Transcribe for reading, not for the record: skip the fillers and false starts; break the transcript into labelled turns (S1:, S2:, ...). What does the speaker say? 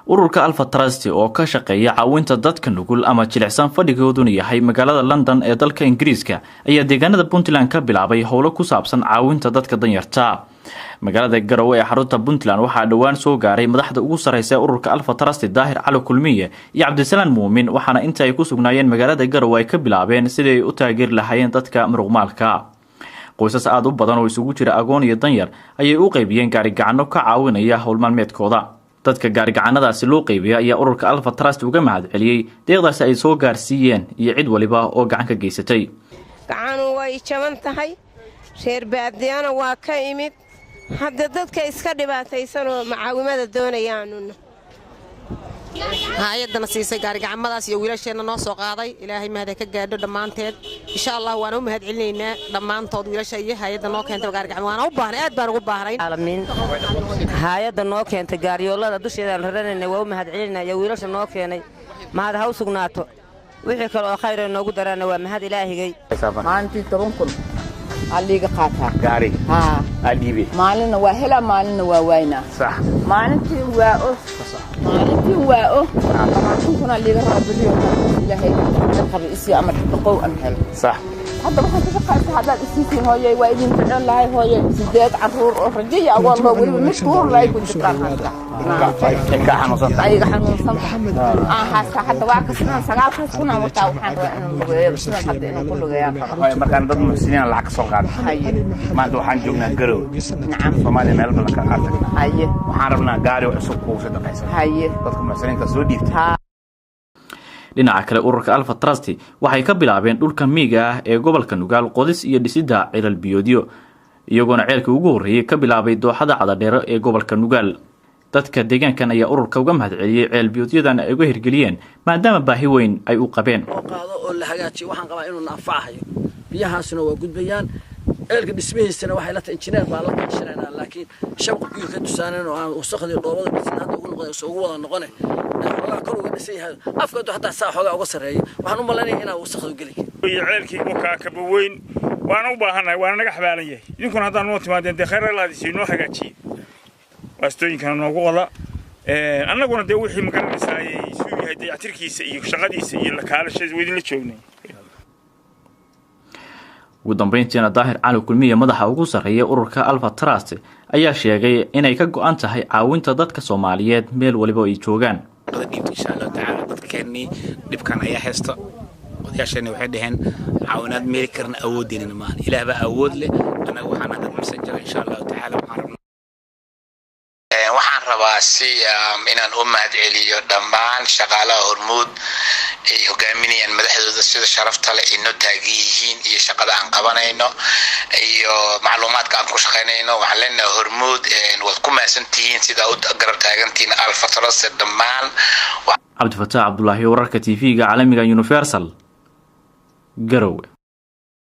S1: ururka Alpha Trust oo ka shaqeeya caawinta dadka nugul ama jilicsan fadhigooduna yahay magaalada London ee dalka Ingiriiska ayaa deegaanada Puntland ka bilaabay howlo ku saabsan caawinta dadka danyarta. magaalada Garowe ee xarunta Puntland waxaa dhawaan soo gaaray madaxda ugu sareysa ururka Alpha Trust Daahir Cali Kulmiye iyo Cabdisalaan Muumin waxaana inta ay ku sugnaayeen magaalada Garowe ay ka bilaabeen sidii ay u taageeri lahaayeen dadka muruqmaalka. qoysas aad u badan oo isugu jira agoon iyo danyar ayay u qaybiyeen gaari gacano ka caawinaya hawl maalmeedkooda. dadka gaari gacanadaasi loo qaybiyay ayaa ururka Alpha Trust uga mahadceliyay deeqdaas ay soo gaarsiiyeen iyo cid waliba oo gacan ka geysatay.
S2: gacan way jaban tahay reer baadiyana waa ka imid hadda dadka iska dhibaataysan oo macaawimada doonayaan
S3: hay'adana siisay gaari gacamadaas iyo wiilasheena noo soo qaaday ilaahay mahad ka gaadho dhamaanteed insha Allah waan u mahad celinaynaa dhamaantood wiilasha iyo hay'adda noo keentay gaari gacmo waan u baahnay aad baan ugu baahnay
S4: aalamiin hay'adda noo keentay gaariyoolada dusheeda la raranay waa u mahad celinaya wiilasha noo keenay mahad ha u sugnaato wixii kale oo khayr noogu daraana waa mahad ilaahigay
S5: maantii 10 kun aliga qaata
S6: gaari
S5: ha
S6: alibi
S5: maalina waa hela maalina waa wayna
S6: sax
S5: maalintii waa kuna aliga rabbiyo ilaahay qabi isi ama dhaqow an hel
S6: sax
S5: hadda waxaan ka shaqaystaa hadda isiin hooyay waa idin jecel lahay hooyay sideed caruur oo rajiya walba waliba mid kuur lay ku jirtaan
S6: ka xanuunsan
S5: ay xanuunsan hasa hadda waa ka sinan sagaal ka kuna wata waxaan hadda inuu ku lugeeyaan
S6: markaan dad muxsiniin lacag soo qaad maanta waxaan joognaa Garowe Soomaaliya meel badan ka qaatay waxaan rabnaa gaari cusub ku sadaqaysan dadka muxsiniinta soo dhiibtay.
S1: dhinaca kale ururka Alpha Trust waxay ka bilaabeen dhulka miyiga ah ee gobolka Nugaal qodis iyo dhisida cilal biyoodyo iyagoo ceelka ugu horeeyay ka bilaabay dooxada Cadadheero ee gobolka Nugaal. dadka deegaankan ayaa ururka uga mahad celiyay ceel biyoodyadan ay uga hirgeliyeen maadaama baahi weyn ay u qabeen.
S7: oo la hagaajiyo waxaan qabaa inuu naafacayo biyahaasna waa gudbayaan ceelka dhismihiisana waxay la tahay injineer baa la qashanayna laakiin shabaq biyo ka tusaaneen oo aan wasaqdi dhoobada bisnaad ugu noqday soo ugu wada noqonay xogaa kor uga dhisay afkooda hatta saa xogaa uga sareeyo waxaan u maleynayaa inaa wasaqdu gali
S8: ceelkii oo ka weyn waan u baahanahay waan naga xabaalan yahay idinkuna haddaan noo timaadeen khayr la hadisay noo hagaajiyo waastooyinkan noogu wada annaguna dee wixii magaranaysaa suu yahay dayactirkiisa iyo shaqadiisa iyo la kaalashada weydin la joognay.
S1: ugu dambeyntiina Daahir Cali Kulmiye madaxa ugu sareeya ururka Alpha Trust ayaa sheegay inay ka go'an tahay caawinta dadka Soomaaliyeed meel waliba ay joogaan.
S6: insha Allah ta'ala dadkeeni dibkan ayaa haysto odayaashani waxay dhaheen caawinaad meel karna awoodina ma ilaah ba awood leh anaga waxaan dad messenger insha Allah ta'ala waxaan rabaa si inaan u mahad celiyo dhammaan shaqaalaha Hormuud ee hogaaminayaan madaxdooda sida sharafta leh inoo taageerihiin iyo shaqada aan qabanayno iyo macluumaadka aan ku shaqeynayno waxaan leenahay Hormuud wad ku maasantihiin sida u garab taagantiin Alpha Trust dhammaan.
S1: Cabdi Fataax Abdullaahi wararka TV-ga caalamiga Universal Garowe.